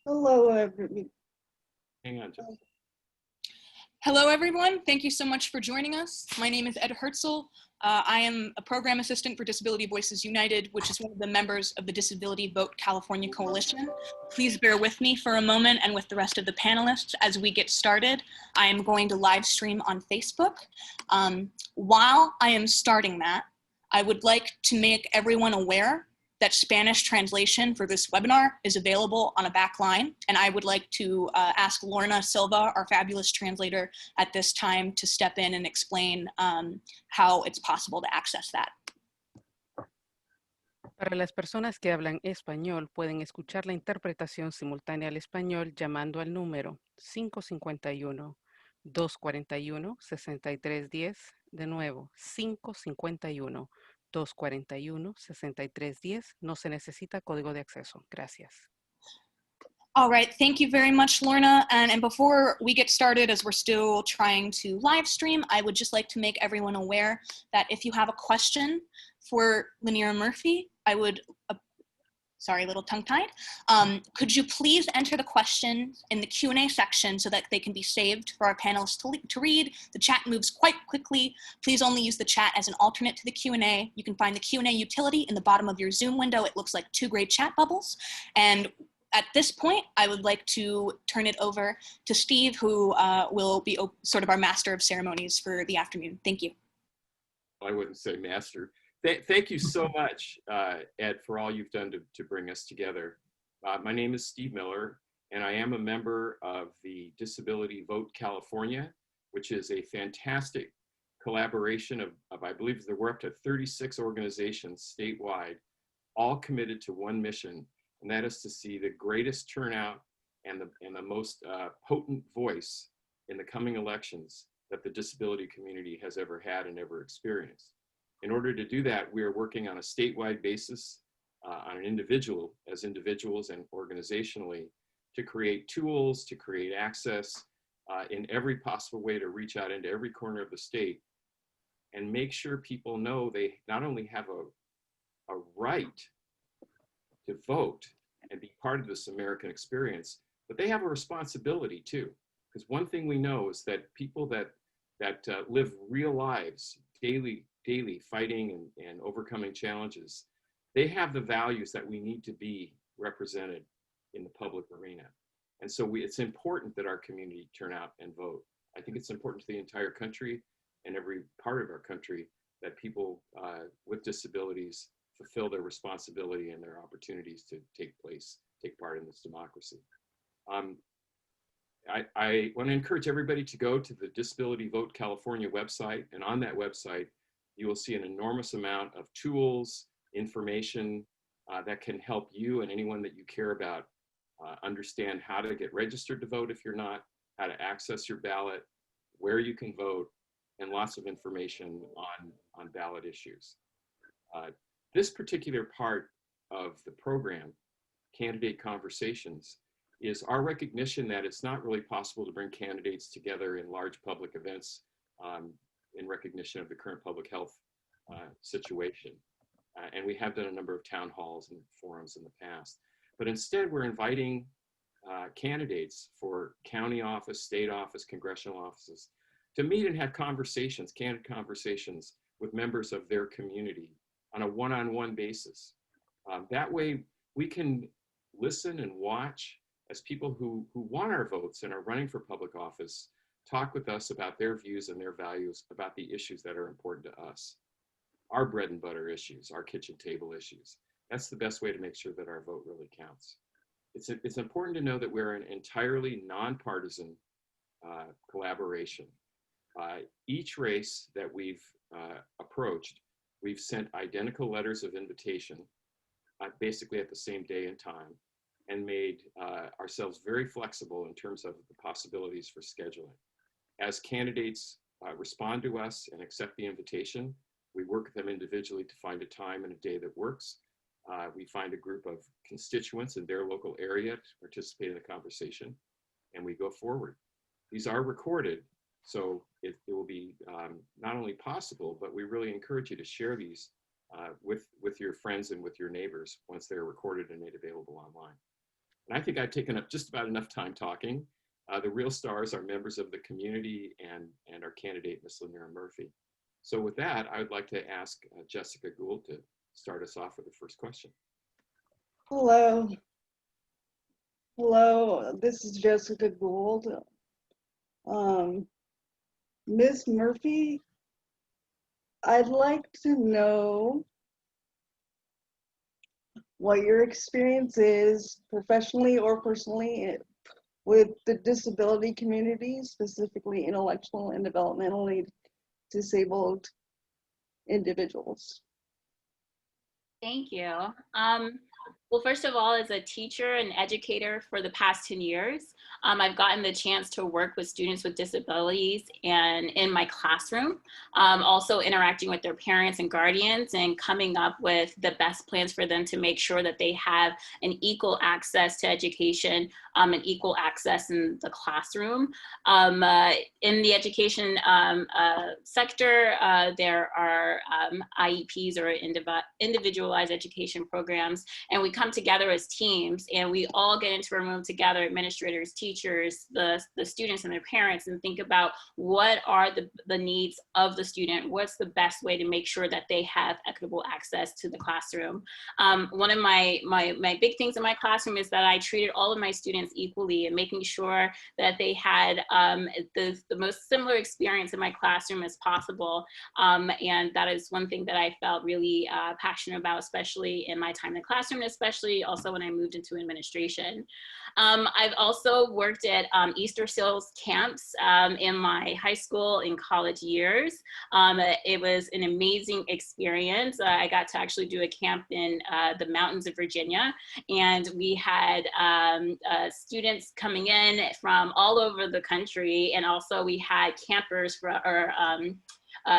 Hello, everybody. Hang on just. Hello, everyone. Thank you so much for joining us. My name is Ed Herzl. I am a program assistant for Disability Voices United, which is one of the members of the Disability Vote California Coalition. Please bear with me for a moment and with the rest of the panelists as we get started. I am going to live stream on Facebook. While I am starting that, I would like to make everyone aware that Spanish translation for this webinar is available on a back line. And I would like to ask Lorna Silva, our fabulous translator at this time, to step in and explain how it's possible to access that. Para las personas que hablan español, pueden escuchar la interpretación simultánea al español llamando al número 551-241-6310. De nuevo, 551-241-6310. No se necesita código de acceso. Gracias. All right, thank you very much, Lorna. And before we get started, as we're still trying to live stream, I would just like to make everyone aware that if you have a question for Lanira Murphy, I would, sorry, a little tongue-tied. Could you please enter the question in the Q&A section so that they can be saved for our panelists to read? The chat moves quite quickly. Please only use the chat as an alternate to the Q&A. You can find the Q&A utility in the bottom of your Zoom window. It looks like 2 gray chat bubbles. And at this point, I would like to turn it over to Steve, who will be sort of our master of ceremonies for the afternoon. Thank you. I wouldn't say master. Thank you so much, Ed, for all you've done to bring us together. My name is Steve Miller, and I am a member of the Disability Vote California, which is a fantastic collaboration of I believe there were up to 36 organizations statewide, all committed to one mission, and that is to see the greatest turnout and the most potent voice in the coming elections that the disability community has ever had and ever experienced. In order to do that, we are working on a statewide basis, on individuals and organizationally, to create tools, to create access in every possible way to reach out into every corner of the state and make sure people know they not only have a right to vote and be part of this American experience, but they have a responsibility too. Because one thing we know is that people that live real lives daily fighting and overcoming challenges, they have the values that we need to be represented in the public arena. And so it's important that our community turn out and vote. I think it's important to the entire country and every part of our country that people with disabilities fulfill their responsibility and their opportunities to take part in this democracy. I want to encourage everybody to go to the Disability Vote California website, and on that website, you will see an enormous amount of tools, information that can help you and anyone that you care about understand how to get registered to vote if you're not, how to access your ballot, where you can vote, and lots of information on ballot issues. This particular part of the program, Candidate Conversations, is our recognition that it's not really possible to bring candidates together in large public events in recognition of the current public health situation. And we have done a number of town halls and forums in the past. But instead, we're inviting candidates for county office, state office, congressional offices to meet and have conversations, candid conversations with members of their community on a one-on-one basis. That way, we can listen and watch as people who want our votes and are running for public office talk with us about their views and their values about the issues that are important to us. Our bread and butter issues, our kitchen table issues. That's the best way to make sure that our vote really counts. It's important to know that we're an entirely nonpartisan collaboration. Each race that we've approached, we've sent identical letters of invitation, basically at the same day and time, and made ourselves very flexible in terms of the possibilities for scheduling. As candidates respond to us and accept the invitation, we work with them individually to find a time and a day that works. We find a group of constituents in their local area to participate in the conversation, and we go forward. These are recorded, so it will be not only possible, but we really encourage you to share these with your friends and with your neighbors once they're recorded and made available online. And I think I've taken up just about enough time talking. The real stars are members of the community and our candidate, Ms. Lanira Murphy. So with that, I would like to ask Jessica Gould to start us off with the first question. Hello. Hello, this is Jessica Gould. Ms. Murphy, I'd like to know what your experience is professionally or personally with the disability community, specifically intellectual and developmentally disabled individuals. Thank you. Well, first of all, as a teacher and educator for the past 10 years, I've gotten the chance to work with students with disabilities and in my classroom, also interacting with their parents and guardians and coming up with the best plans for them to make sure that they have an equal access to education and equal access in the classroom. In the education sector, there are IEPs or individualized education programs, and we come together as teams and we all get into a room together, administrators, teachers, the students and their parents, and think about what are the needs of the student, what's the best way to make sure that they have equitable access to the classroom. One of my big things in my classroom is that I treated all of my students equally and making sure that they had the most similar experience in my classroom as possible. And that is one thing that I felt really passionate about, especially in my time in the classroom, especially also when I moved into administration. I've also worked at Easter Seals camps in my high school and college years. It was an amazing experience. I got to actually do a camp in the mountains of Virginia, and we had students coming in from all over the country, and also we had campers for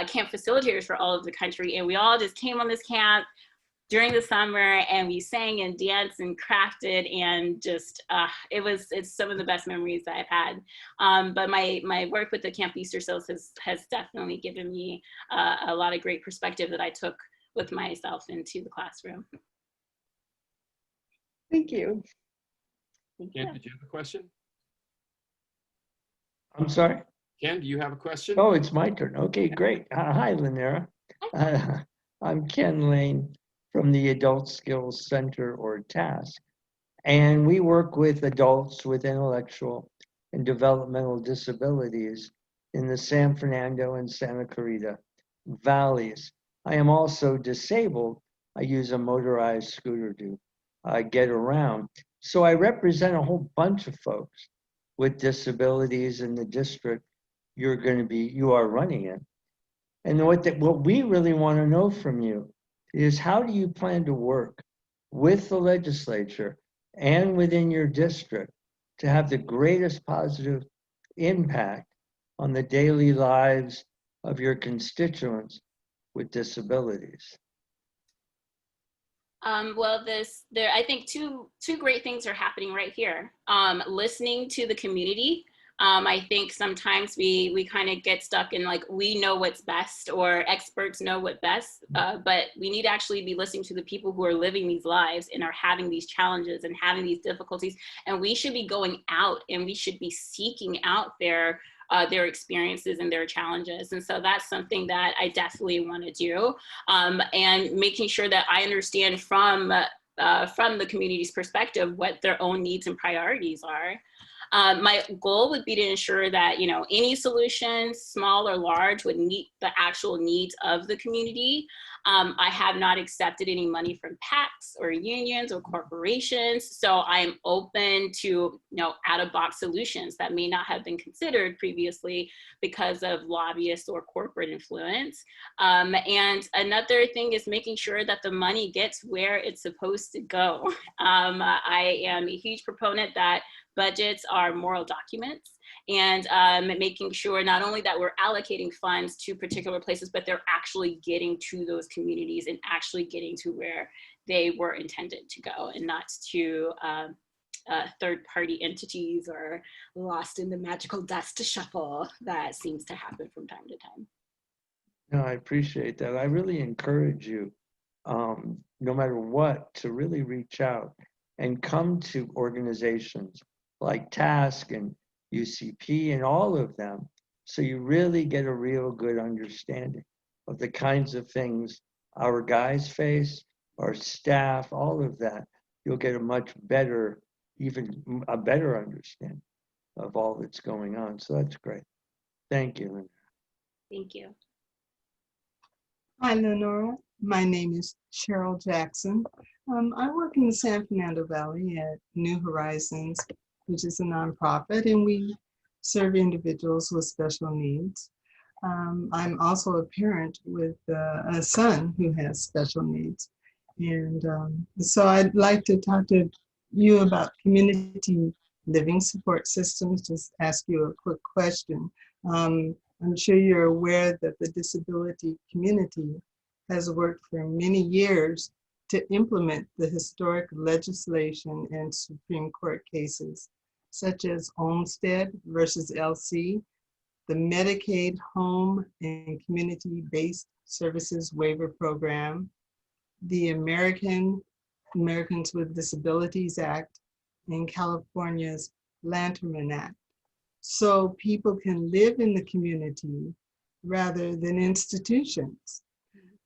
camp facilitators for all of the country, and we all just came on this camp during the summer and we sang and danced and crafted, and just it's some of the best memories that I've had. But my work with the Camp Easter Seals has definitely given me a lot of great perspective that I took with myself into the classroom. Thank you. Ken, did you have a question? I'm sorry? Ken, do you have a question? Oh, it's my turn. Okay, great. Hi, Lanira. I'm Ken Lane from the Adult Skills Center or TASK. And we work with adults with intellectual and developmental disabilities in the San Fernando and Santa Clarita valleys. I am also disabled. I use a motorized scooter to get around. So I represent a whole bunch of folks with disabilities in the district you are running in. And what we really want to know from you is, how do you plan to work with the legislature and within your district to have the greatest positive impact on the daily lives of your constituents with disabilities? Well, I think two great things are happening right here. Listening to the community. I think sometimes we kind of get stuck in like, we know what's best or experts know what best, but we need to actually be listening to the people who are living these lives and are having these challenges and having these difficulties. And we should be going out and we should be seeking out their experiences and their challenges. And so that's something that I definitely want to do. And making sure that I understand from the community's perspective what their own needs and priorities are. My goal would be to ensure that, any solutions, small or large, would meet the actual needs of the community. I have not accepted any money from PACs or unions or corporations, so I'm open to, out-of-box solutions that may not have been considered previously because of lobbyists or corporate influence. And another thing is making sure that the money gets where it's supposed to go. I am a huge proponent that budgets are moral documents, and making sure not only that we're allocating funds to particular places, but they're actually getting to those communities and actually getting to where they were intended to go, and not to third-party entities or lost in the magical dust shuffle that seems to happen from time to time. No, I appreciate that. I really encourage you, no matter what, to really reach out and come to organizations like TASK and UCP and all of them, so you really get a real good understanding of the kinds of things our guys face, our staff, all of that. You'll get a much better, even a better understanding of all that's going on. So that's great. Thank you, Linda. Thank you. Hi, Lenora. My name is Sharroll Jackson. I work in the San Fernando Valley at New Horizons, which is a nonprofit, and we serve individuals with special needs. I'm also a parent with a son who has special needs. And so I'd like to talk to you about community living support systems, just ask you a quick question. I'm sure you're aware that the disability community has worked for many years to implement the historic legislation and Supreme Court cases, such as Olmstead versus LC, the Medicaid Home and Community-Based Services Waiver Program, the Americans with Disabilities Act, and California's Lanterman Act. So people can live in the community rather than institutions.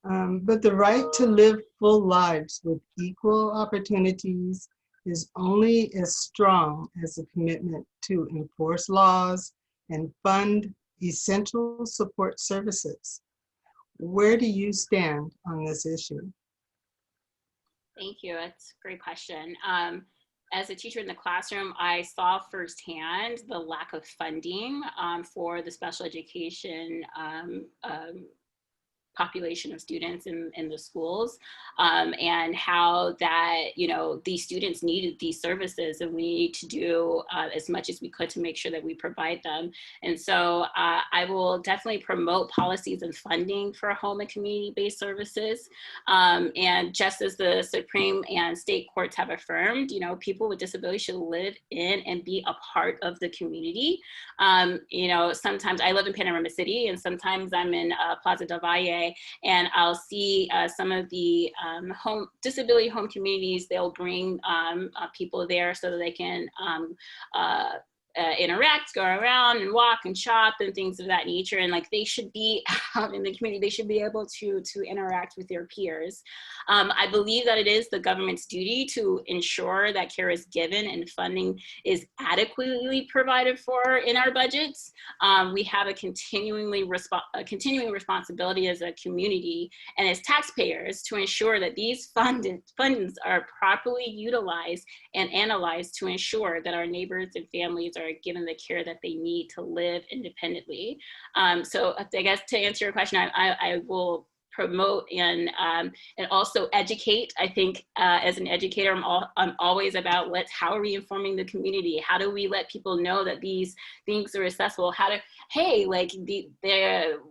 But the right to live full lives with equal opportunities is only as strong as a commitment to enforce laws and fund essential support services. Where do you stand on this issue? Thank you. That's a great question. As a teacher in the classroom, I saw firsthand the lack of funding for the special education population of students in the schools, and how that, you know, these students needed these services, and we need to do as much as we could to make sure that we provide them. And so I will definitely promote policies and funding for home and community-based services. And just as the Supreme and state courts have affirmed, you know, people with disabilities should live in and be a part of the community. You know, sometimes I live in Panorama City, and sometimes I'm in Plaza del Valle, and I'll see some of the disability home communities. They'll bring people there so that they can interact, go around and walk and shop and things of that nature. And like, they should be out in the community. They should be able to interact with their peers. I believe that it is the government's duty to ensure that care is given and funding is adequately provided for in our budgets. We have a continuing responsibility as a community and as taxpayers to ensure that these funds are properly utilized and analyzed to ensure that our neighbors and families are given the care that they need to live independently. So I guess to answer your question, I will promote and also educate. I think as an educator, I'm always about how are we informing the community? How do we let people know that these things are accessible? Hey, like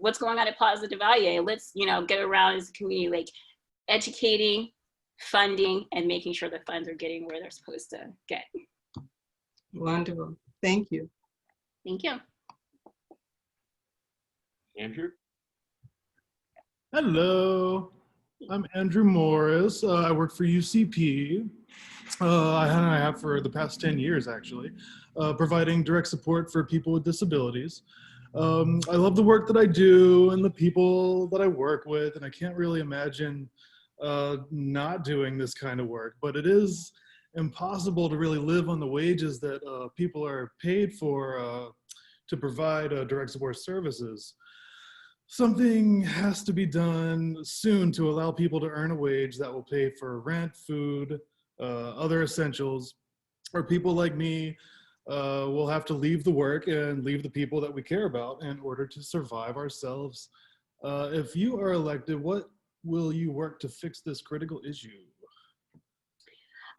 what's going on at Plaza del Valle? Let's, you know, get around as a community, like educating, funding, and making sure the funds are getting where they're supposed to get. Wonderful. Thank you. Thank you. Andrew? Hello, I'm Andrew Morris. I work for UCP. I have for the past 10 years, actually, providing direct support for people with disabilities. I love the work that I do and the people that I work with, and I can't really imagine not doing this kind of work, but it is impossible to really live on the wages that people are paid for to provide direct support services. Something has to be done soon to allow people to earn a wage that will pay for rent, food, other essentials, or people like me will have to leave the work and leave the people that we care about in order to survive ourselves. If you are elected, what will you work to fix this critical issue?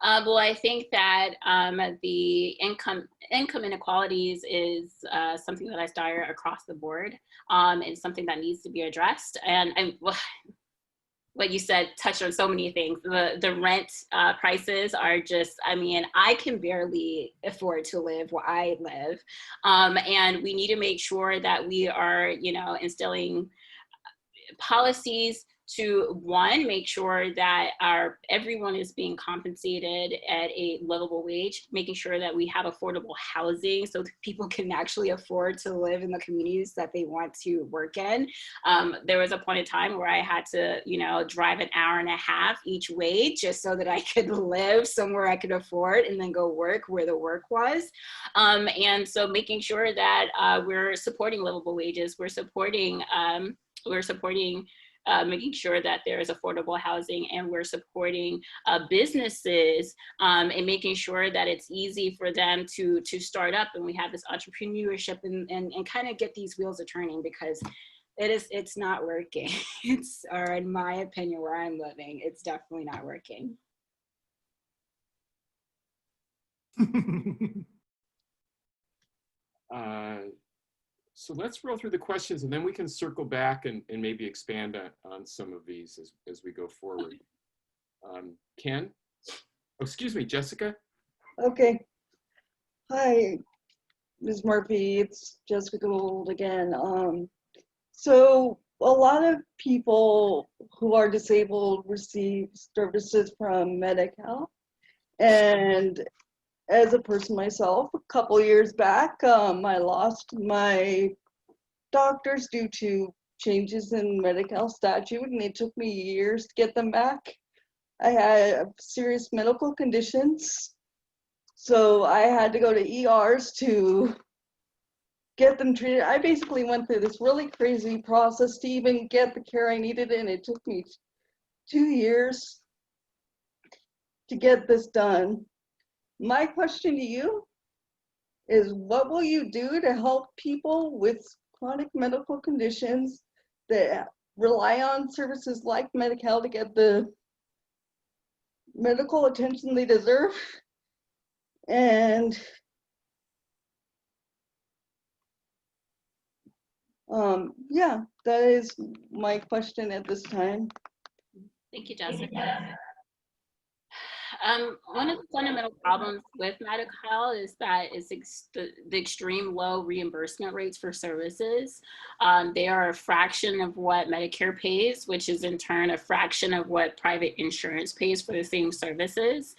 Well, I think that the income inequalities is something that I dire across the board, and something that needs to be addressed. And what you said touched on so many things. The rent prices are just, I mean, I can barely afford to live where I live. And we need to make sure that we are, you know, instilling policies to, one, make sure that everyone is being compensated at a livable wage, making sure that we have affordable housing so that people can actually afford to live in the communities that they want to work in. There was a point in time where I had to, drive an hour and a half each way just so that I could live somewhere I could afford and then go work where the work was. And so making sure that we're supporting livable wages, we're supporting making sure that there is affordable housing, and we're supporting businesses and making sure that it's easy for them to start up, and we have this entrepreneurship and kind of get these wheels a turning, because it's not working. Or in my opinion, where I'm living, it's definitely not working. So let's roll through the questions, and then we can circle back and maybe expand on some of these as we go forward. Ken? Oh, excuse me, Jessica? Okay. Hi, Ms. Murphy. It's Jessica Gould again. So a lot of people who are disabled receive services from Medi-Cal. And as a person myself, a couple years back, I lost my doctors due to changes in Medi-Cal statute, and it took me years to get them back. I had serious medical conditions, so I had to go to ERs to get them treated. I basically went through this really crazy process to even get the care I needed, and it took me 2 years to get this done. My question to you is, what will you do to help people with chronic medical conditions that rely on services like Medi-Cal to get the medical attention they deserve? And yeah, that is my question at this time. Thank you, Jessica. One of the fundamental problems with Medi-Cal is that it's the extreme low reimbursement rates for services. They are a fraction of what Medicare pays, which is in turn a fraction of what private insurance pays for the same services.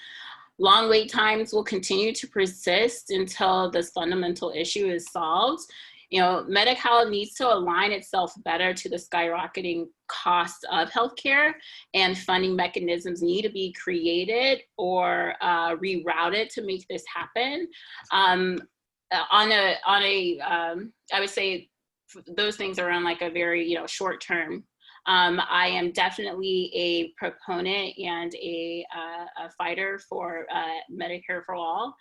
Long wait times will continue to persist until this fundamental issue is solved. Medi-Cal needs to align itself better to the skyrocketing costs of healthcare, and funding mechanisms need to be created or rerouted to make this happen. I would say those things are on like a very short term. I am definitely a proponent and a fighter for Medicare for all,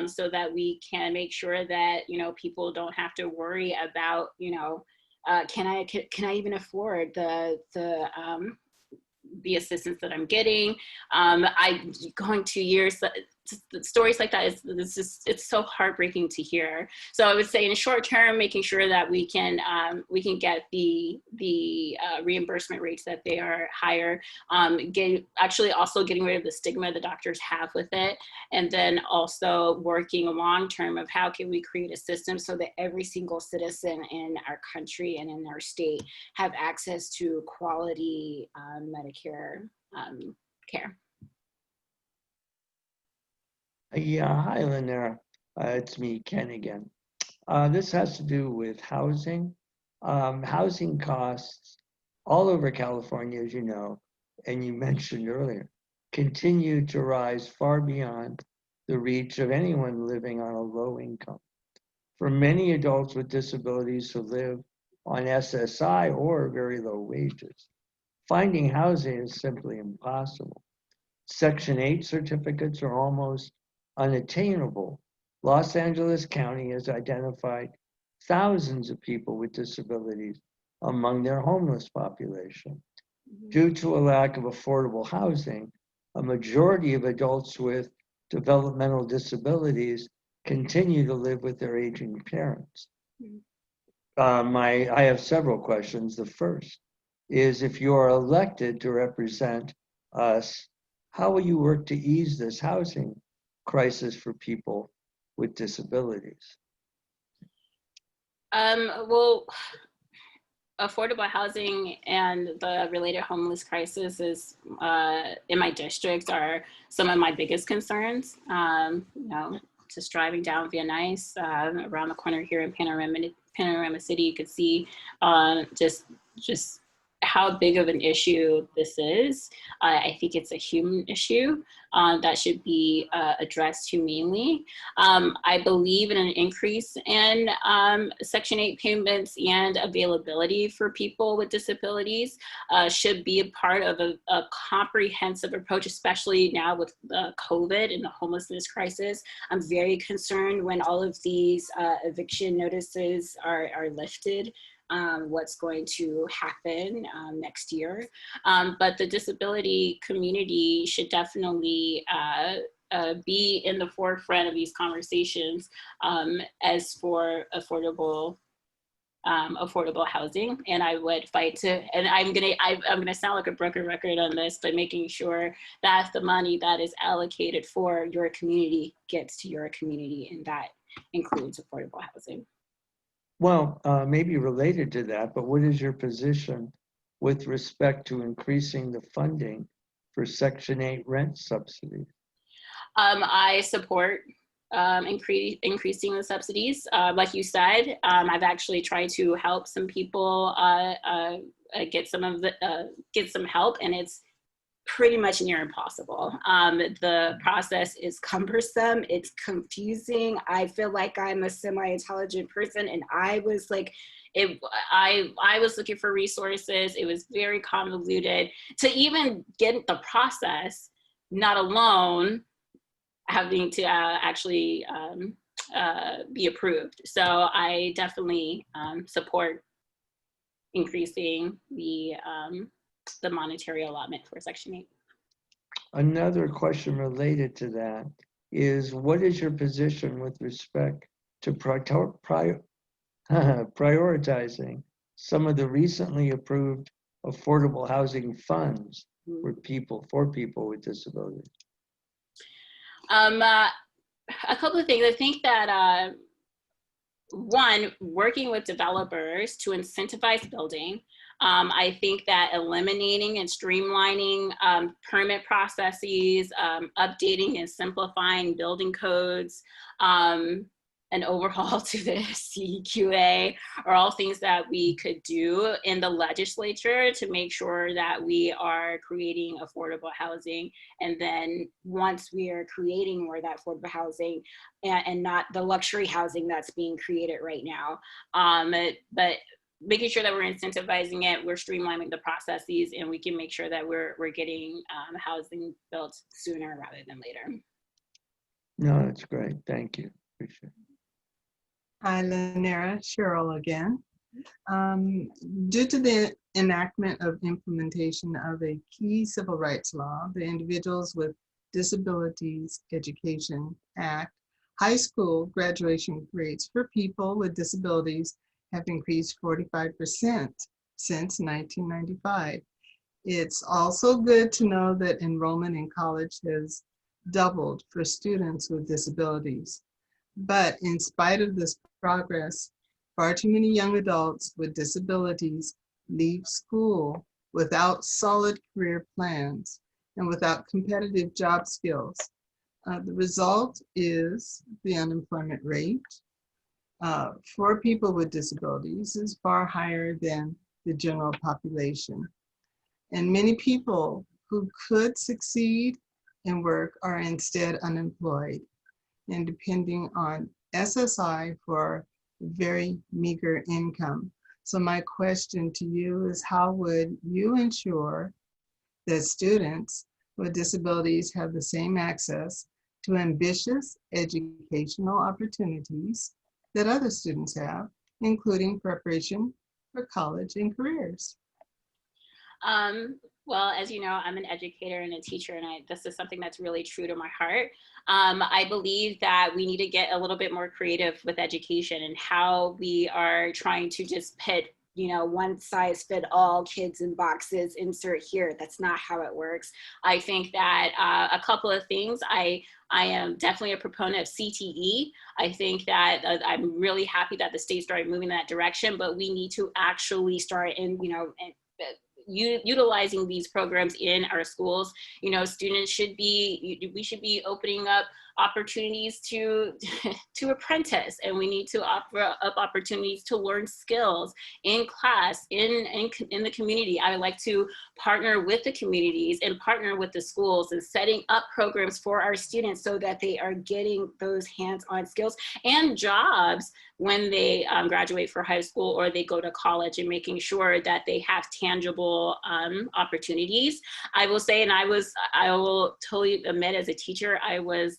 so that we can make sure that people don't have to worry about can I even afford the assistance that I'm getting. I'm going 2 years. Stories like that it's so heartbreaking to hear. So I would say in the short term, making sure that we can get the reimbursement rates that they are higher, actually also getting rid of the stigma the doctors have with it, and then also working long term of how can we create a system so that every single citizen in our country and in our state have access to quality Medicare care. Yeah, hi, Lanira. It's me, Ken, again. This has to do with housing. Housing costs all over California, as you know, and you mentioned earlier, continue to rise far beyond the reach of anyone living on a low income. For many adults with disabilities who live on SSI or very low wages, finding housing is simply impossible. Section 8 certificates are almost unattainable. Los Angeles County has identified thousands of people with disabilities among their homeless population. Due to a lack of affordable housing, a majority of adults with developmental disabilities continue to live with their aging parents. I have several questions. The first is, if you are elected to represent us, how will you work to ease this housing crisis for people with disabilities? Well, affordable housing and the related homeless crisis is in my district are some of my biggest concerns. You know, just driving down Van Nuys, around the corner here in Panorama City, you could see just how big of an issue this is. I think it's a human issue that should be addressed humanely. I believe in an increase in Section 8 payments and availability for people with disabilities should be a part of a comprehensive approach, especially now with COVID and the homelessness crisis. I'm very concerned when all of these eviction notices are lifted. What's going to happen next year. But the disability community should definitely be in the forefront of these conversations as for affordable housing. And I would fight to, and I'm gonna sound like a broken record on this, but making sure that the money that is allocated for your community gets to your community, and that includes affordable housing. Well, maybe related to that, but what is your position with respect to increasing the funding for Section 8 rent subsidies? I support increasing the subsidies. Like you said, I've actually tried to help some people get some help, and it's pretty much near impossible. The process is cumbersome, it's confusing. I feel like I'm a semi-intelligent person, and I was like, I was looking for resources. It was very convoluted to even get the process, not alone having to actually be approved. So I definitely support increasing the monetary allotment for Section 8. Another question related to that is, what is your position with respect to prioritizing some of the recently approved affordable housing funds for people with disabilities? A couple of things. I think that one, working with developers to incentivize building. I think that eliminating and streamlining permit processes, updating and simplifying building codes, an overhaul to the CEQA are all things that we could do in the legislature to make sure that we are creating affordable housing. And then once we are creating more of that affordable housing and not the luxury housing that's being created right now, but making sure that we're incentivizing it, we're streamlining the processes, and we can make sure that we're getting housing built sooner rather than later. No, that's great. Thank you. Appreciate it. Hi, Lanira, Sharroll again. Due to the enactment of implementation of a key civil rights law, the Individuals with Disabilities Education Act, high school graduation rates for people with disabilities have increased 45% since 1995. It's also good to know that enrollment in college has doubled for students with disabilities. But in spite of this progress, far too many young adults with disabilities leave school without solid career plans and without competitive job skills. The result is the unemployment rate for people with disabilities is far higher than the general population. And many people who could succeed in work are instead unemployed and depending on SSI for very meager income. So my question to you is, how would you ensure that students with disabilities have the same access to ambitious educational opportunities that other students have, including preparation for college and careers? Well, as you know, I'm an educator and a teacher, and this is something that's really true to my heart. I believe that we need to get a little bit more creative with education and how we are trying to just pit you know, one size fit all, kids in boxes, insert here. That's not how it works. I think that a couple of things, I am definitely a proponent of CTE. I think that I'm really happy that the state started moving in that direction, but we need to actually start in, you know, utilizing these programs in our schools. You know, students should be, we should be opening up opportunities to to apprentice, and we need to offer up opportunities to learn skills in class, in the community. I would like to partner with the communities and partner with the schools and setting up programs for our students so that they are getting those hands-on skills and jobs when they graduate for high school or they go to college, and making sure that they have tangible opportunities. I will say, and I will totally admit, as a teacher, I was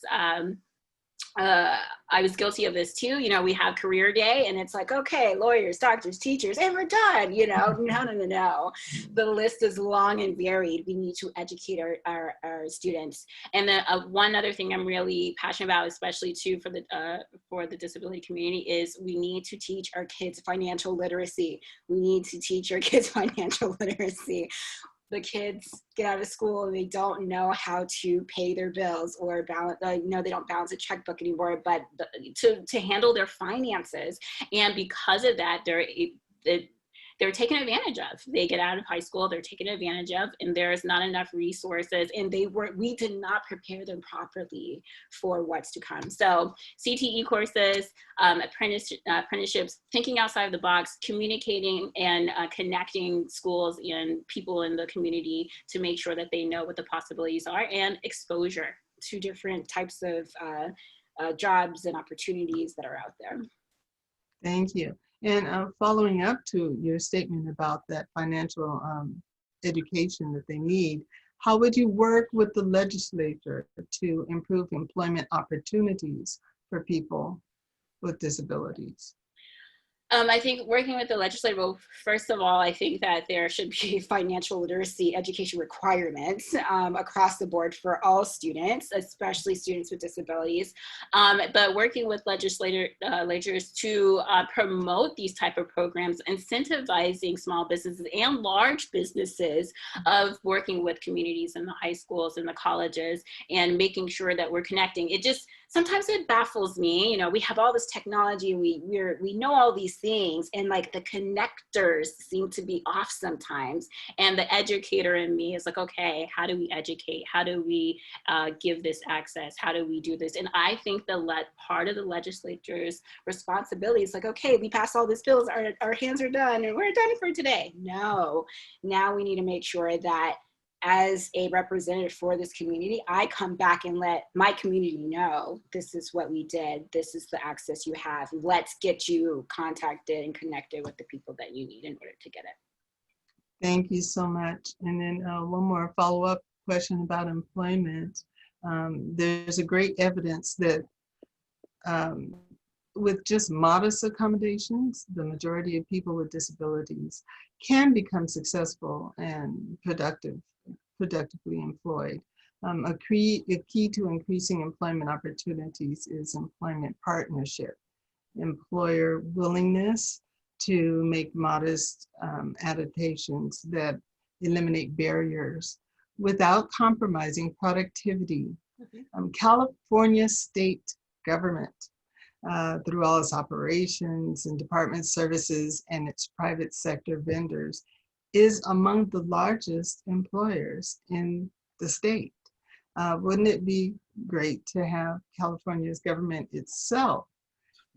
guilty of this too. You know, we have career day and it's like, okay, lawyers, doctors, teachers, and we're done. You know, no. The list is long and varied. We need to educate our students. And then one other thing I'm really passionate about, especially too for the disability community, is we need to teach our kids financial literacy. We need to teach our kids financial literacy. The kids get out of school and they don't know how to pay their bills or balance, they don't balance a checkbook anymore, but to handle their finances. And because of that, they're taken advantage of. They get out of high school, they're taken advantage of, and there's not enough resources, and we did not prepare them properly for what's to come. So CTE courses, apprenticeships, thinking outside the box, communicating and connecting schools and people in the community to make sure that they know what the possibilities are, and exposure to different types of jobs and opportunities that are out there. Thank you. And following up to your statement about that financial education that they need, how would you work with the legislature to improve employment opportunities for people with disabilities? I think working with the legislature, well, first of all, I think that there should be financial literacy education requirements across the board for all students, especially students with disabilities. But working with legislators to promote these type of programs, incentivizing small businesses and large businesses of working with communities in the high schools and the colleges, and making sure that we're connecting. Sometimes it baffles me, you know, we have all this technology, we know all these things, and like the connectors seem to be off sometimes. And the educator in me is like, okay, how do we educate? How do we give this access? How do we do this? And I think part of the legislature's responsibility is like, okay, we passed all these bills, our hands are done, and we're done for today. No, now we need to make sure that as a representative for this community, I come back and let my community know, this is what we did, this is the access you have, let's get you contacted and connected with the people that you need in order to get it. Thank you so much. And then one more follow-up question about employment. There's a great evidence that with just modest accommodations, the majority of people with disabilities can become successful and productively employed. A key to increasing employment opportunities is employment partnership, employer willingness to make modest adaptations that eliminate barriers without compromising productivity. California state government, through all its operations and department services and its private sector vendors, is among the largest employers in the state. Wouldn't it be great to have California's government itself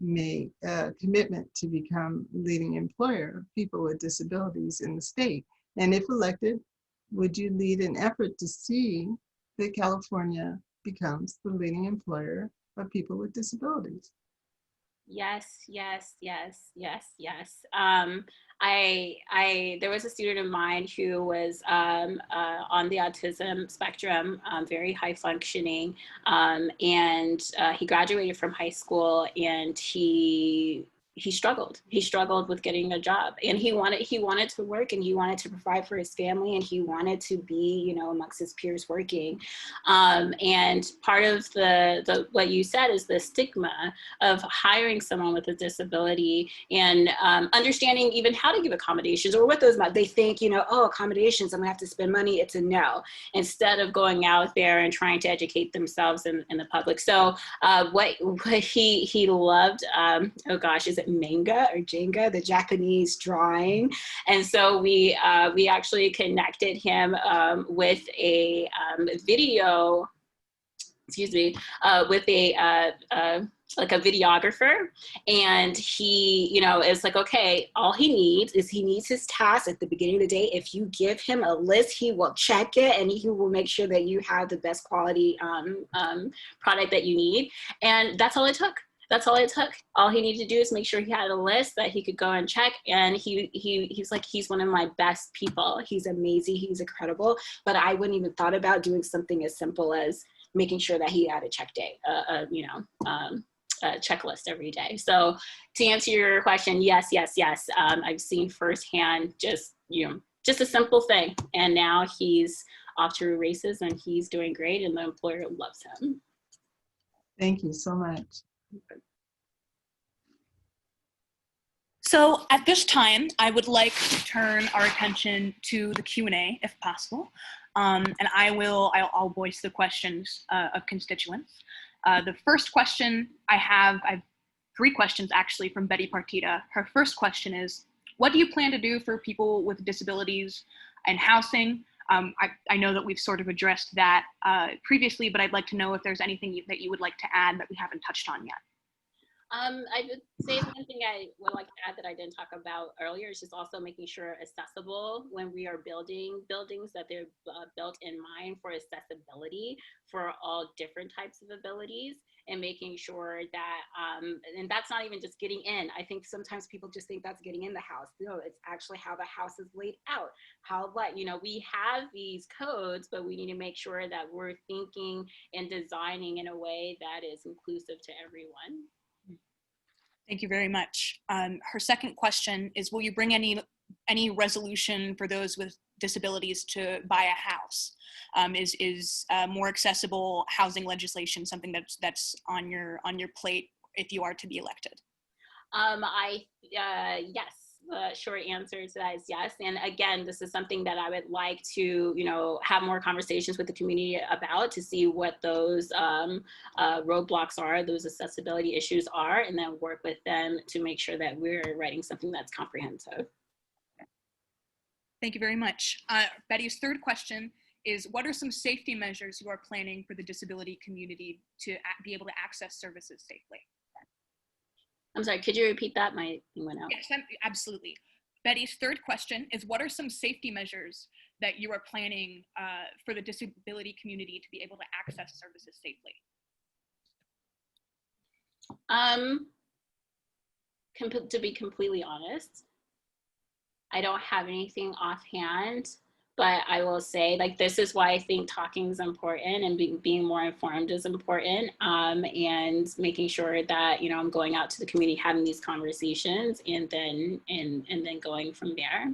make a commitment to become leading employer of people with disabilities in the state? And if elected, would you lead an effort to see that California becomes the leading employer of people with disabilities? Yes, yes, yes, yes, yes. There was a student of mine who was on the autism spectrum, very high functioning, and he graduated from high school, and he he struggled. He struggled with getting a job, and he wanted to work, and he wanted to provide for his family, and he wanted to be, you know, amongst his peers working. And part of the what you said is the stigma of hiring someone with a disability, and understanding even how to give accommodations or what those might. They think, you know, oh, accommodations, I'm gonna have to spend money. It's a no, instead of going out there and trying to educate themselves in the public. So what he loved, oh gosh, is it manga or Jenga, the Japanese drawing? And so we actually connected him with a video, excuse me, with a like a videographer, and he, you know, is like, okay, all he needs his task at the beginning of the day. If you give him a list, he will check it, and he will make sure that you have the best quality product that you need. And that's all it took. That's all it took. All he needed to do is make sure he had a list that he could go and check. And he's like, he's one of my best people. He's amazing. He's incredible. But I wouldn't even thought about doing something as simple as making sure that he had a check day, you know, a checklist every day. So to answer your question, yes. I've seen firsthand just, you know, just a simple thing. And now he's off to races, and he's doing great, and the employer loves him. Thank you so much. So at this time, I would like to turn our attention to the Q&A, if possible. And I'll voice the questions of constituents. The first question I have 3 questions actually from Betty Partita. Her first question is, what do you plan to do for people with disabilities and housing? I know that we've sort of addressed that previously, but I'd like to know if there's anything that you would like to add that we haven't touched on yet. I would say one thing I would like to add that I didn't talk about earlier is just also making sure accessible when we are building buildings, that they're built in mind for accessibility for all different types of abilities, and making sure that, and that's not even just getting in. I think sometimes people just think that's getting in the house. No, it's actually how the house is laid out. You know, we have these codes, but we need to make sure that we're thinking and designing in a way that is inclusive to everyone. Thank you very much. Her second question is, will you bring any resolution for those with disabilities to buy a house? Is more accessible housing legislation something that's on your plate if you are to be elected? Yes. The short answer to that is yes. And again, this is something that I would like to, you know, have more conversations with the community about, to see what those roadblocks are, those accessibility issues are, and then work with them to make sure that we're writing something that's comprehensive. Thank you very much. Betty's third question is, what are some safety measures you are planning for the disability community to be able to access services safely? I'm sorry, could you repeat that? My thing went out. Yes, absolutely. Betty's third question is, what are some safety measures that you are planning for the disability community to be able to access services safely? To be completely honest, I don't have anything offhand, but I will say, like, this is why I think talking is important, and being more informed is important, and making sure that, you know, I'm going out to the community, having these conversations, and then going from there.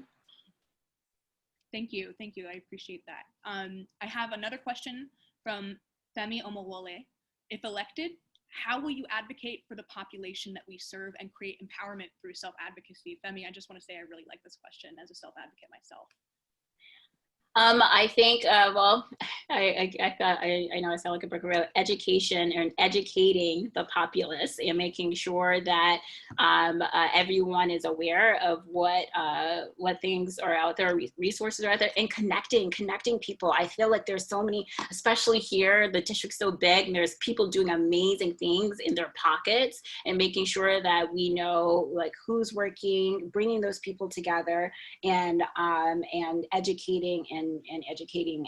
Thank you. I appreciate that. I have another question from Femi Omowole. If elected, how will you advocate for the population that we serve and create empowerment through self-advocacy? Femi, I just want to say I really like this question as a self-advocate myself. I think, well, I know I sound like a broken record. Education and educating the populace, and making sure that everyone is aware of what things are out there, resources are out there, and connecting people. I feel like there's so many, especially here, the district's so big, and there's people doing amazing things in their pockets, and making sure that we know, like, who's working, bringing those people together, and educating and educating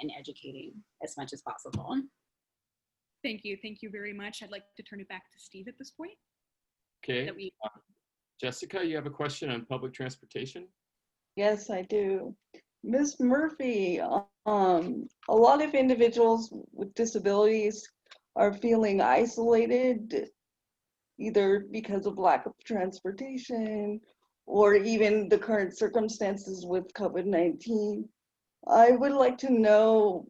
as much as possible. Thank you very much. I'd like to turn it back to Steve at this point. Okay. Jessica, you have a question on public transportation? Yes, I do. Ms. Murphy, a lot of individuals with disabilities are feeling isolated either because of lack of transportation or even the current circumstances with COVID-19. I would like to know,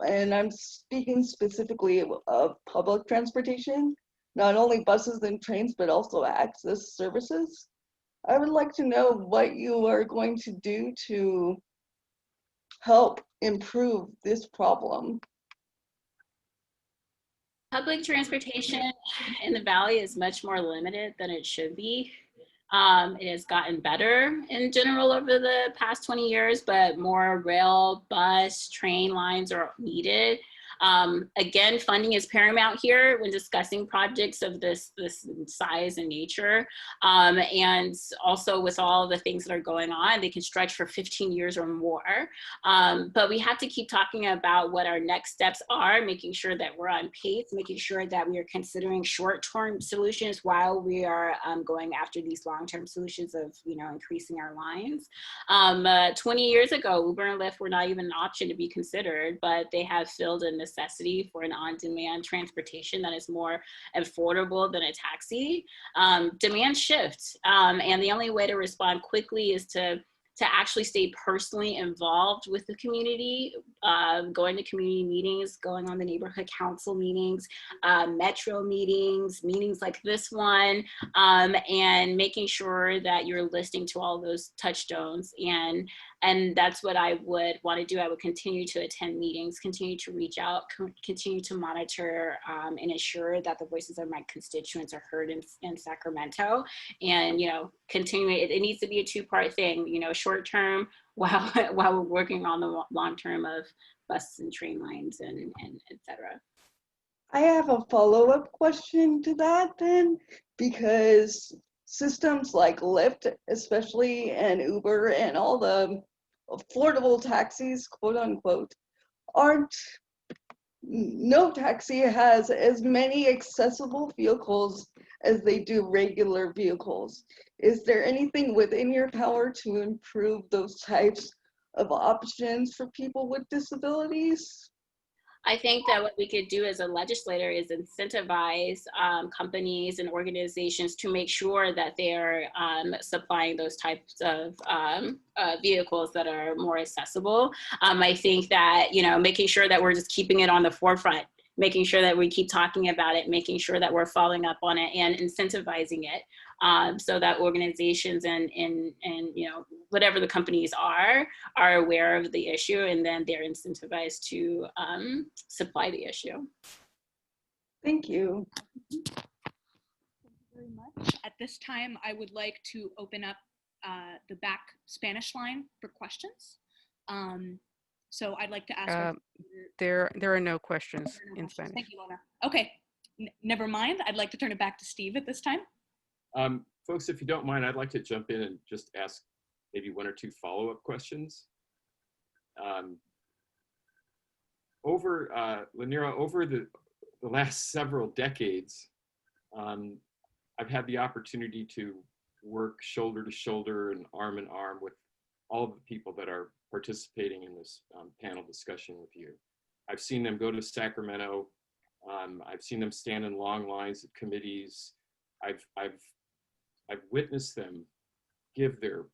and I'm speaking specifically of public transportation, not only buses and trains, but also access services. I would like to know what you are going to do to help improve this problem. Public transportation in the valley is much more limited than it should be. It has gotten better in general over the past 20 years, but more rail, bus, train lines are needed. Again, funding is paramount here when discussing projects of this size and nature. And also with all the things that are going on, they can stretch for 15 years or more. But we have to keep talking about what our next steps are, making sure that we're on pace, making sure that we are considering short-term solutions while we are going after these long-term solutions of, increasing our lines. 20 years ago, Uber and Lyft were not even an option to be considered, but they have filled a necessity for an on-demand transportation that is more affordable than a taxi. Demand shifts, and the only way to respond quickly is to actually stay personally involved with the community, going to community meetings, going on the neighborhood council meetings, metro meetings like this one, and making sure that you're listening to all those touchstones. And that's what I would want to do. I would continue to attend meetings, continue to reach out, continue to monitor, and ensure that the voices of my constituents are heard in Sacramento. And, continue, it needs to be a two-part thing, short term while we're working on the long term of bus and train lines and et cetera. I have a follow-up question to that then, because systems like Lyft, especially, and Uber and all the affordable taxis, quote unquote, no taxi has as many accessible vehicles as they do regular vehicles. Is there anything within your power to improve those types of options for people with disabilities? I think that what we could do as a legislator is incentivize companies and organizations to make sure that they're supplying those types of vehicles that are more accessible. I think that, making sure that we're just keeping it on the forefront, making sure that we keep talking about it, making sure that we're following up on it and incentivizing it, so that organizations and whatever the companies are aware of the issue, and then they're incentivized to supply the issue. Thank you. Thank you very much. At this time, I would like to open up the back Spanish line for questions. So I'd like to ask. There are no questions in Spanish. Thank you, Lona. Okay, never mind. I'd like to turn it back to Steve at this time. Folks, if you don't mind, I'd like to jump in and just ask maybe one or two follow-up questions. Lanira, over the last several decades, I've had the opportunity to work shoulder to shoulder and arm in arm with all of the people that are participating in this panel discussion with you. I've seen them go to Sacramento. I've seen them stand in long lines at committees. I've witnessed them give their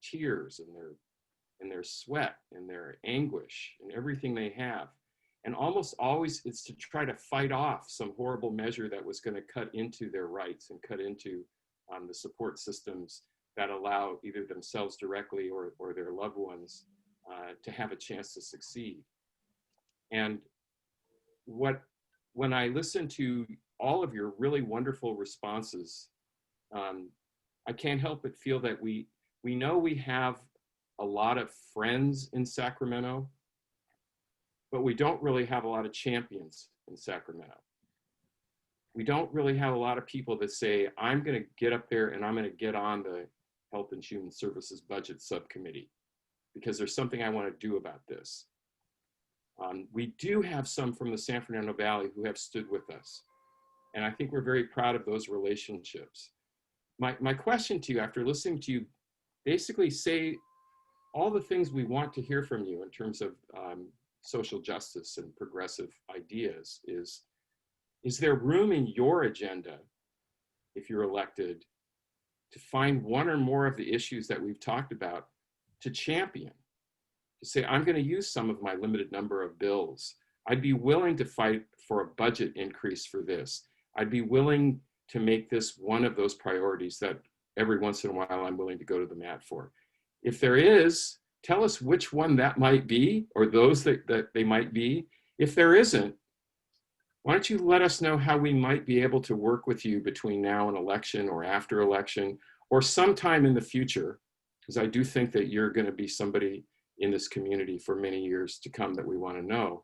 tears and their sweat and their anguish and everything they have. And almost always it's to try to fight off some horrible measure that was going to cut into their rights and cut into the support systems that allow either themselves directly or their loved ones to have a chance to succeed. And when I listen to all of your really wonderful responses, I can't help but feel that we know we have a lot of friends in Sacramento, but we don't really have a lot of champions in Sacramento. We don't really have a lot of people that say, I'm going to get up there and I'm going to get on the Health and Human Services Budget Subcommittee because there's something I want to do about this. We do have some from the San Fernando Valley who have stood with us. And I think we're very proud of those relationships. My question to you, after listening to you basically say all the things we want to hear from you in terms of social justice and progressive ideas, is there room in your agenda if you're elected, to find one or more of the issues that we've talked about to champion, to say, I'm going to use some of my limited number of bills. I'd be willing to fight for a budget increase for this. I'd be willing to make this one of those priorities that every once in a while I'm willing to go to the mat for. If there is, tell us which one that might be, or those that they might be. If there isn't, why don't you let us know how we might be able to work with you between now and election, or after election, or sometime in the future, because I do think that you're going to be somebody in this community for many years to come that we want to know.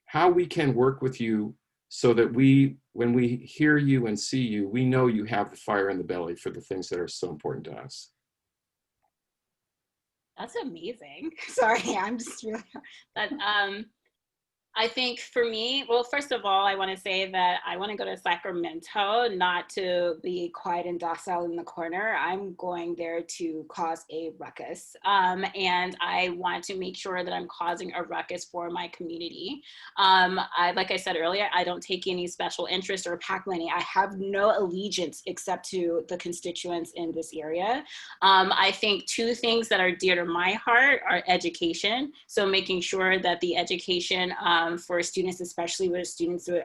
How we can work with you so that when we hear you and see you, we know you have the fire in the belly for the things that are so important to us. That's amazing. Sorry, I'm just really, but I think for me, well, first of all, I want to say that I want to go to Sacramento, not to be quiet and docile in the corner. I'm going there to cause a ruckus. And I want to make sure that I'm causing a ruckus for my community. Like I said earlier, I don't take any special interest or PAC money. I have no allegiance except to the constituents in this area. I think two things that are dear to my heart are education. So making sure that the education for students, especially with students with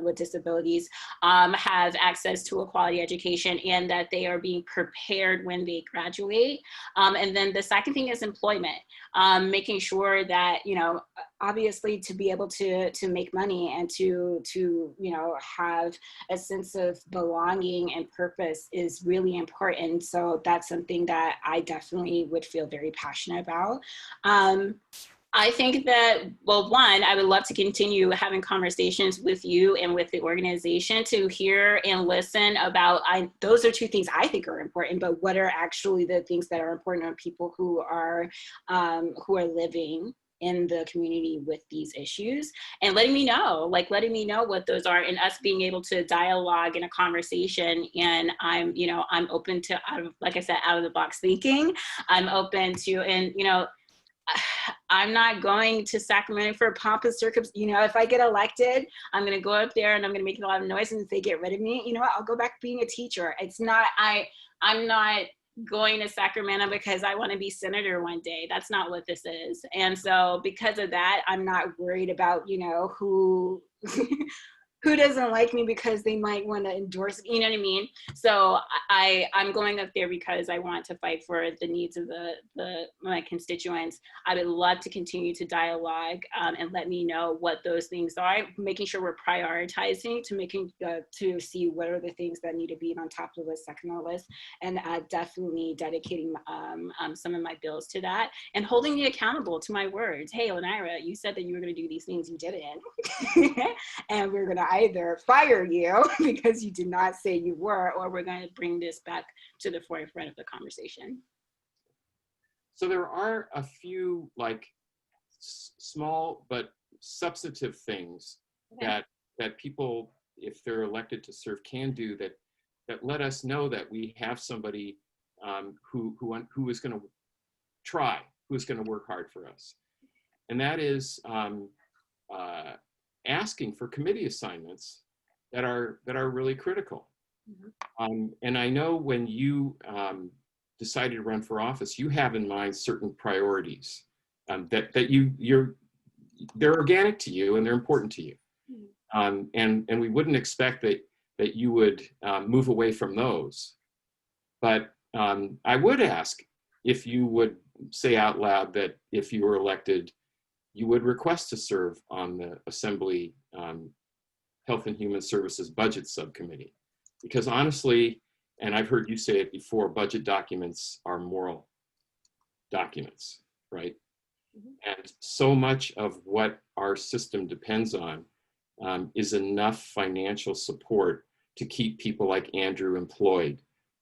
with disabilities, have access to a quality education, and that they are being prepared when they graduate. And then the second thing is employment, making sure that, you know, obviously to be able to make money and to you know, have a sense of belonging and purpose is really important. So that's something that I definitely would feel very passionate about. I think that, well, one, I would love to continue having conversations with you and with the organization to hear and listen about, those are two things I think are important, but what are actually the things that are important to people who are living in the community with these issues, and letting me know what those are, and us being able to dialogue in a conversation. And I'm open to, like I said, out of the box thinking. I'm open to, and, you know, I'm not going to Sacramento for pompous circumstance. You know, if I get elected, I'm going to go up there and I'm going to make a lot of noise. And if they get rid of me, you know what? I'll go back being a teacher. It's not, I'm not going to Sacramento because I want to be senator one day. That's not what this is. And so because of that, I'm not worried about, you know, who who doesn't like me because they might want to endorse, you know what I mean? So I'm going up there because I want to fight for the needs of my constituents. I would love to continue to dialogue and let me know what those things are, making sure we're prioritizing to see what are the things that need to be on top of the list, second on the list, and definitely dedicating some of my bills to that, and holding me accountable to my words. Hey, Lanira, you said that you were going to do these things, you didn't. And we're going to either fire you because you did not say you were, or we're going to bring this back to the forefront of the conversation. So there are a few like small but substantive things that people, if they're elected to serve, can do that let us know that we have somebody who is going to try, who is going to work hard for us. And that is asking for committee assignments that are really critical. Mm-hmm. And I know when you decided to run for office, you have in mind certain priorities that they're organic to you and they're important to you. Mm-hmm. And we wouldn't expect that you would move away from those. But I would ask if you would say out loud that if you were elected, you would request to serve on the Assembly Health and Human Services Budget Subcommittee. Because honestly, and I've heard you say it before, budget documents are moral documents, right? Mm-hmm. And so much of what our system depends on is enough financial support to keep people like Andrew employed,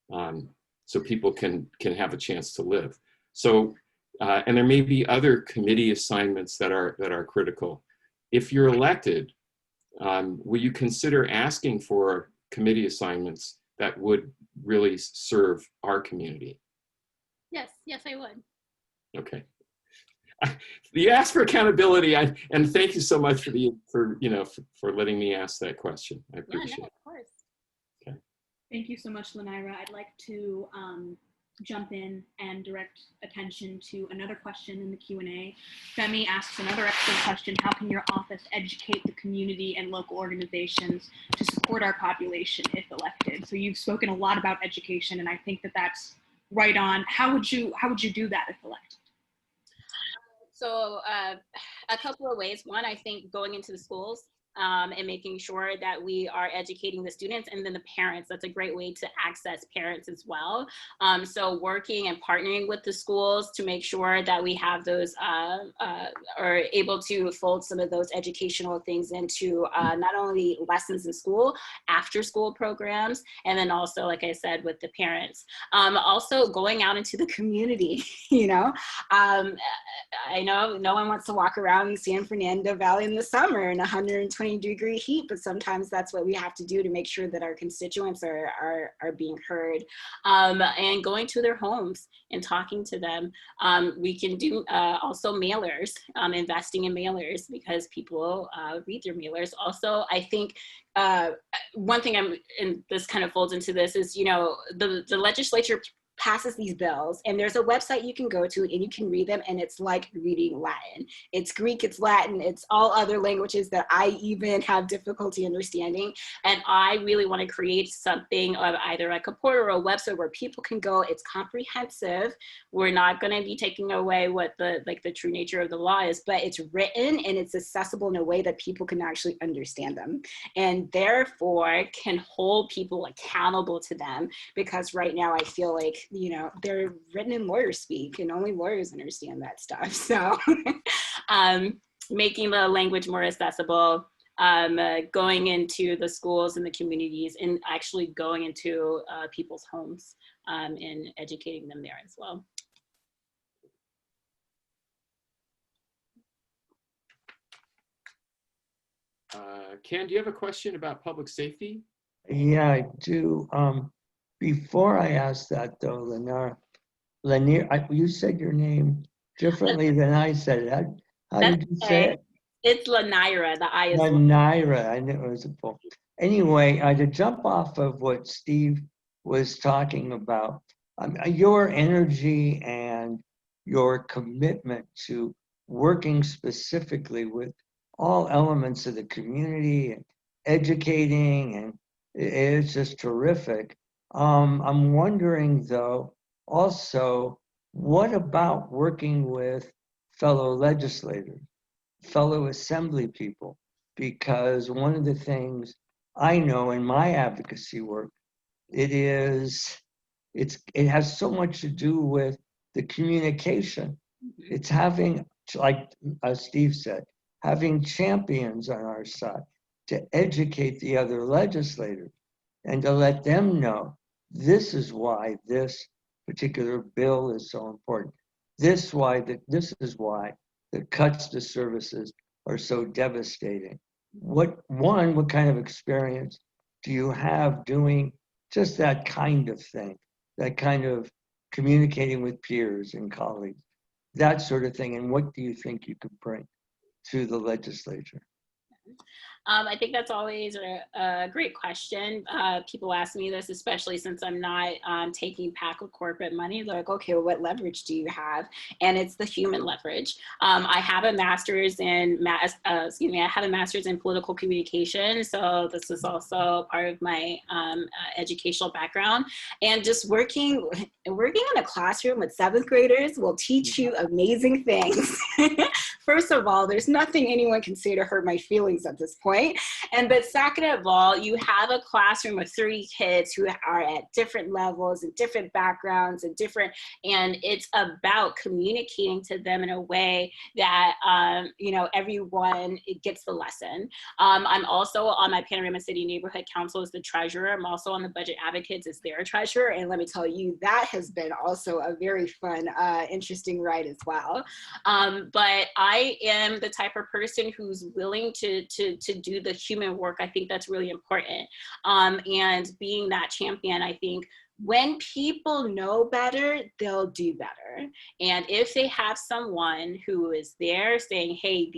so people can have a chance to live. So, and there may be other committee assignments that are critical. If you're elected, will you consider asking for committee assignments that would really serve our community? Yes, I would. Okay. You asked for accountability, and thank you so much for letting me ask that question. I appreciate it. Of course. Thank you so much, Lanira. I'd like to jump in and direct attention to another question in the Q&A. Femi asks another excellent question: how can your office educate the community and local organizations to support our population if elected? So you've spoken a lot about education, and I think that that's right on. How would you do that if elected? So a couple of ways. One, I think going into the schools and making sure that we are educating the students, and then the parents. That's a great way to access parents as well. So working and partnering with the schools to make sure that we have those, are able to fold some of those educational things into not only lessons in school, after school programs, and then also, like I said, with the parents. Also going out into the community, you know. I know no one wants to walk around San Fernando Valley in the summer in 120-degree heat, but sometimes that's what we have to do to make sure that our constituents are being heard. And going to their homes and talking to them. We can do also mailers, investing in mailers, because people read their mailers. Also, I think one thing and this kind of folds into this is, you know, the legislature passes these bills, and there's a website you can go to and you can read them, and it's like reading Latin. It's Greek, it's Latin, it's all other languages that I even have difficulty understanding. And I really want to create something of either like a portal or a website where people can go. It's comprehensive. We're not going to be taking away what the true nature of the law is, but it's written and it's accessible in a way that people can actually understand them, and therefore can hold people accountable to them. Because right now I feel like, you know, they're written in lawyer speak and only lawyers understand that stuff. So making the language more accessible, going into the schools and the communities, and actually going into people's homes and educating them there as well. Ken, do you have a question about public safety? Yeah, I do. Before I ask that though, Lanira, you said your name differently than I said it. How did you say it? It's Lanira, the I is Lanira, I knew it was a pull. Anyway, to jump off of what Steve was talking about, your energy and your commitment to working specifically with all elements of the community and educating, and it's just terrific. I'm wondering though, also, what about working with fellow legislators, fellow assembly people? Because one of the things I know in my advocacy work, it has so much to do with the communication. It's having, like Steve said, having champions on our side to educate the other legislators and to let them know this is why this particular bill is so important. This is why the cuts to services are so devastating. What kind of experience do you have doing just that kind of thing, that kind of communicating with peers and colleagues, that sort of thing? And what do you think you could bring to the legislature? I think that's always a great question. People ask me this, especially since I'm not taking PAC with corporate money. They're like, okay, well, what leverage do you have? And it's the human leverage. I have a master's in political communication. So this is also part of my educational background. And just working in a classroom with 7th graders will teach you amazing things. First of all, there's nothing anyone can say to hurt my feelings at this point. But second of all, you have a classroom of 30 kids who are at different levels and different backgrounds and it's about communicating to them in a way that, you know, everyone gets the lesson. I'm also on my Panorama City Neighborhood Council as the treasurer. I'm also on the Budget Advocates as their treasurer. And let me tell you, that has been also a very fun, interesting ride as well. But I am the type of person who's willing to do the human work. I think that's really important. And being that champion, I think when people know better, they'll do better. And if they have someone who is there saying, hey,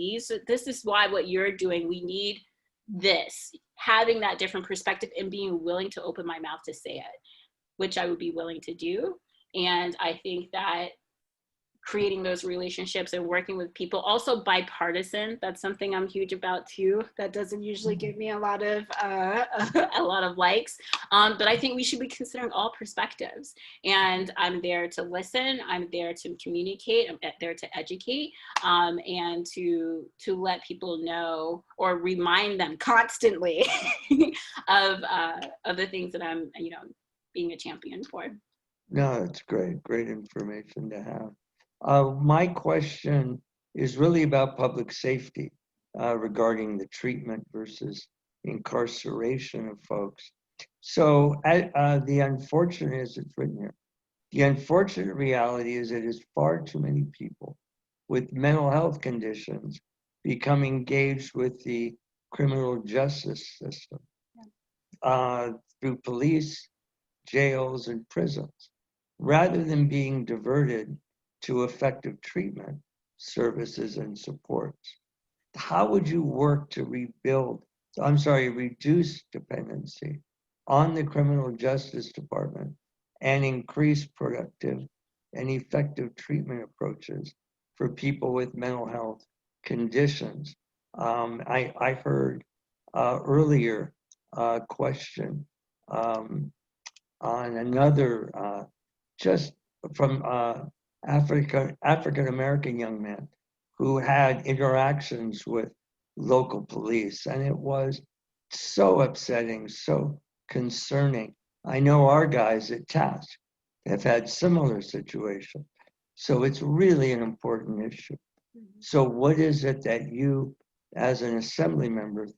this is why what you're doing, we need this, having that different perspective and being willing to open my mouth to say it, which I would be willing to do. And I think that creating those relationships and working with people, also bipartisan, that's something I'm huge about too. That doesn't usually give me a lot of likes, but I think we should be considering all perspectives. And I'm there to listen, I'm there to communicate, I'm there to educate, and to let people know or remind them constantly of the things that I'm, being a champion for. No, it's great information to have. My question is really about public safety regarding the treatment versus incarceration of folks. So the unfortunate, as it's written here, the unfortunate reality is that there's far too many people with mental health conditions become engaged with the criminal justice system through police, jails, and prisons, rather than being diverted to effective treatment services and supports. How would you work to reduce dependency on the criminal justice department and increase productive and effective treatment approaches for people with mental health conditions? I heard earlier question on another, just from African American young man who had interactions with local police, and it was so upsetting, so concerning. I know our guys at TASC have had similar situations, so it's really an important issue. So what is it that you, as an assembly member,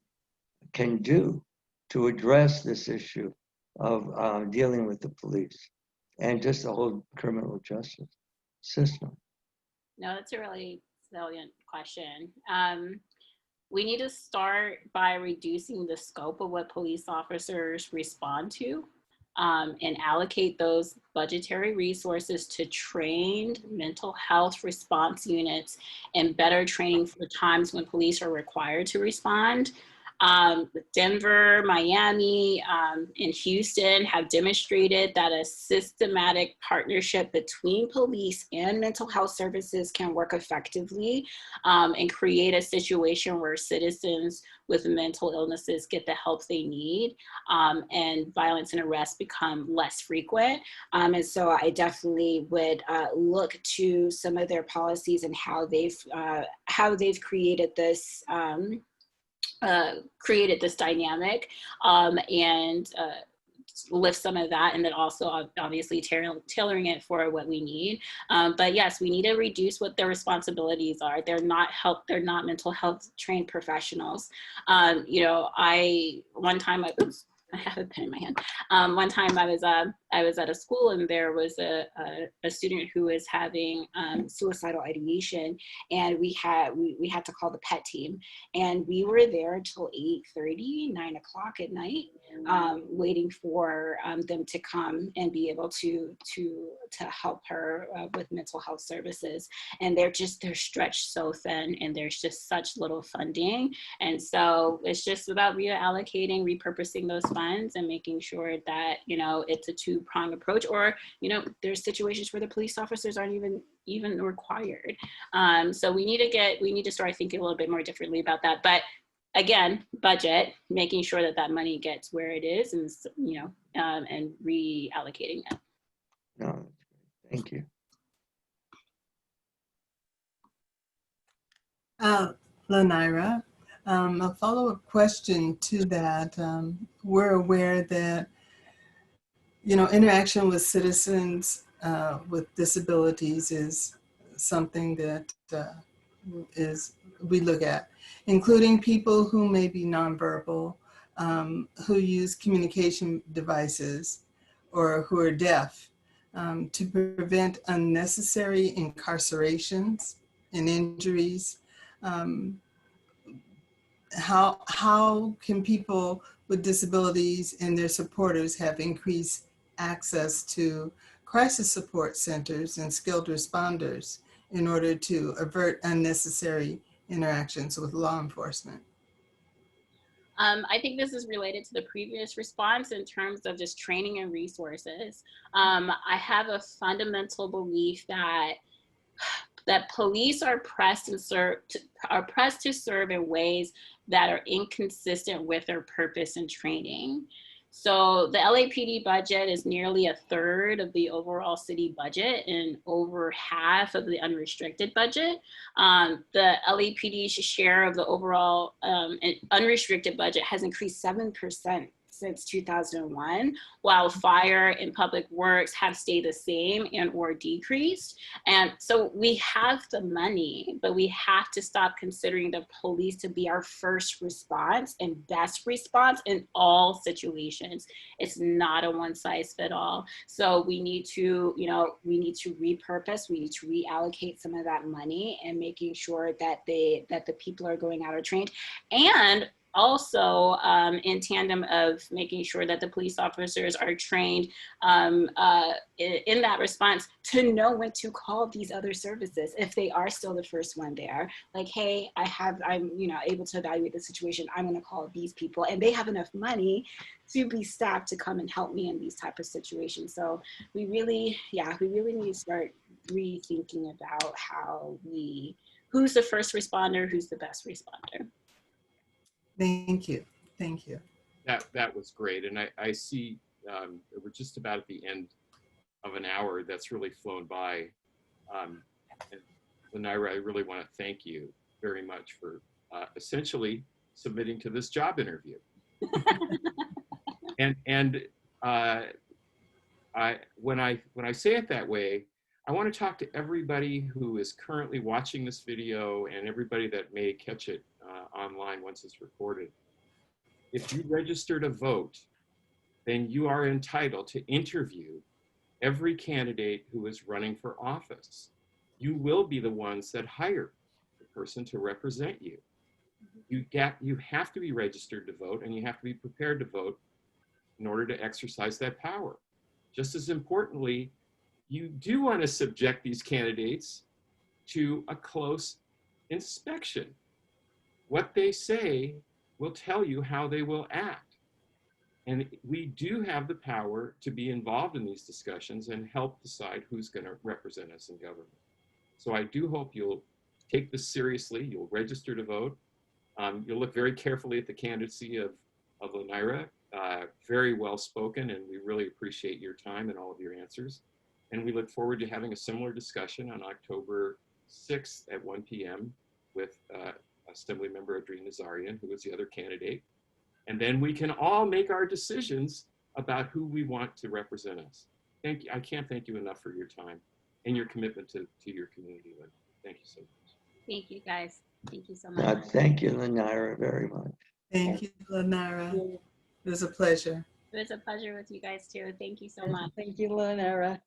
can do to address this issue of dealing with the police and just the whole criminal justice system? No, that's a really salient question. We need to start by reducing the scope of what police officers respond to, and allocate those budgetary resources to trained mental health response units and better training for times when police are required to respond. Denver, Miami, and Houston have demonstrated that a systematic partnership between police and mental health services can work effectively, and create a situation where citizens with mental illnesses get the help they need, and violence and arrest become less frequent. And so I definitely would look to some of their policies and how they've created this dynamic, and lift some of that, and then also obviously tailoring it for what we need. But yes, we need to reduce what their responsibilities are. They're not mental health trained professionals. I have a pen in my hand. One time I was at a school, and there was a student who was having suicidal ideation, and we had to call the PET team, and we were there until 8:30, 9 o'clock at night, waiting for them to come and be able to help her with mental health services. And they're stretched so thin, and there's just such little funding. And so it's just about reallocating, repurposing those funds, and making sure that, it's a two-pronged approach, or, there's situations where the police officers aren't even required. So we need to start thinking a little bit more differently about that. But again, budget, making sure that money gets where it is, and, and reallocating it. No, thank you. Lanira, a follow-up question to that. We're aware that, interaction with citizens with disabilities is something that we look at, including people who may be nonverbal, who use communication devices, or who are deaf, to prevent unnecessary incarcerations and injuries. How can people with disabilities and their supporters have increased access to crisis support centers and skilled responders in order to avert unnecessary interactions with law enforcement? I think this is related to the previous response in terms of just training and resources. I have a fundamental belief that police are pressed to serve in ways that are inconsistent with their purpose and training. So the LAPD budget is nearly a third of the overall city budget and over half of the unrestricted budget. The LAPD's share of the overall unrestricted budget has increased 7% since 2001, while fire and public works have stayed the same and or decreased. And so we have the money, but we have to stop considering the police to be our first response and best response in all situations. It's not a one size fit all. So we need to, we need to repurpose, we need to reallocate some of that money and making sure that the people are going out are trained. And also in tandem of making sure that the police officers are trained in that response to know when to call these other services if they are still the first one there. Like, hey, I'm able to evaluate the situation. I'm going to call these people, and they have enough money to be staffed to come and help me in these type of situations. So we really need to start rethinking about who's the first responder, who's the best responder. Thank you. Thank you. That was great. And I see we're just about at the end of an hour that's really flown by. And Lanira, I really want to thank you very much for essentially submitting to this job interview. and when I say it that way, I want to talk to everybody who is currently watching this video and everybody that may catch it online once it's recorded. If you register to vote, then you are entitled to interview every candidate who is running for office. You will be the ones that hire the person to represent you. You have to be registered to vote, and you have to be prepared to vote in order to exercise that power. Just as importantly, you do want to subject these candidates to a close inspection. What they say will tell you how they will act. And we do have the power to be involved in these discussions and help decide who's going to represent us in government. So I do hope you'll take this seriously. You'll register to vote. You'll look very carefully at the candidacy of Lanira. Very well spoken, and we really appreciate your time and all of your answers. And we look forward to having a similar discussion on October 6th at 1 p.m. with Assemblymember Adrien Nazarian, who is the other candidate. And then we can all make our decisions about who we want to represent us. Thank you. I can't thank you enough for your time and your commitment to your community. Thank you so much. Thank you, guys. Thank you so much. Thank you, Lanira, very much. Thank you, Lanira. It was a pleasure. It was a pleasure with you guys too. Thank you so much. Thank you, Lanira.